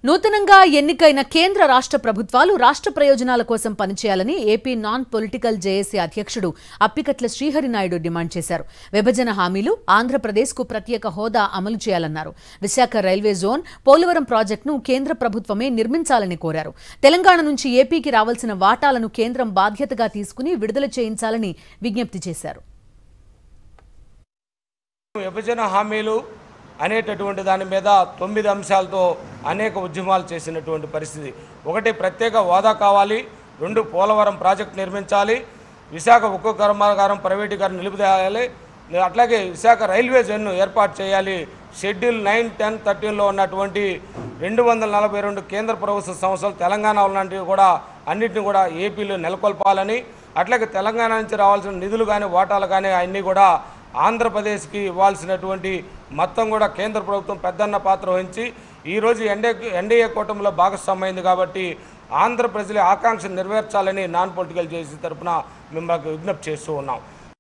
నూతనంగా ఎన్నికైన కేంద్ర రాష్ట్ర ప్రభుత్వాలు రాష్ట్ర ప్రయోజనాల కోసం పనిచేయాలని ఏపీ నాన్ పొలిటికల్ జేఏసీ అధ్యక్షుడు అప్పికట్ల శ్రీహరినాయుడు డిమాండ్ చేశారు. విభజన హామీలు, ఆంధ్రప్రదేశ్కు ప్రత్యేక హోదా అమలు చేయాలన్నారు. విశాఖ రైల్వే జోన్, పోలవరం ప్రాజెక్టును కేంద్ర ప్రభుత్వమే నిర్మించాలని కోరారు. తెలంగాణ నుంచి ఏపీకి రావాల్సిన వాటాలను కేంద్రం బాధ్యతగా తీసుకుని విడుదల చేయించాలని విజ్ఞప్తి చేశారు. విభజన హామీలు అనేటటువంటి దాని మీద 9 అంశాలతో అనేక ఉద్యమాలు చేసినటువంటి పరిస్థితి. ఒకటి, ప్రత్యేక హోదా కావాలి. 2, పోలవరం ప్రాజెక్టు నిర్మించాలి. విశాఖ ఉక్కు కర్మాగారం ప్రైవేటీకరణ నిలుపుదేయాలి. అట్లాగే విశాఖ రైల్వే జోన్ను ఏర్పాటు చేయాలి. షెడ్యూల్ 9, 10, 13లో ఉన్నటువంటి 242 కేంద్ర ప్రభుత్వ సంస్థలు తెలంగాణ లాంటివి కూడా అన్నింటినీ కూడా ఏపీలో నెలకొల్పాలని, అట్లాగే తెలంగాణ నుంచి రావాల్సిన నిధులు కానీ వాటాలు కానీ అన్నీ కూడా ఆంధ్రప్రదేశ్కి ఇవ్వాల్సినటువంటి మొత్తం కూడా కేంద్ర ప్రభుత్వం పెద్దన్న పాత్ర వహించి ఈరోజు ఎన్డీఏ కూటమిలో భాగస్వామైంది కాబట్టి ఆంధ్ర ప్రజల ఆకాంక్షను నెరవేర్చాలని నాన్ పొలిటికల్ జేఏసీ తరఫున మిమ్మల్ని విజ్ఞప్తి చేస్తూ ఉన్నాం.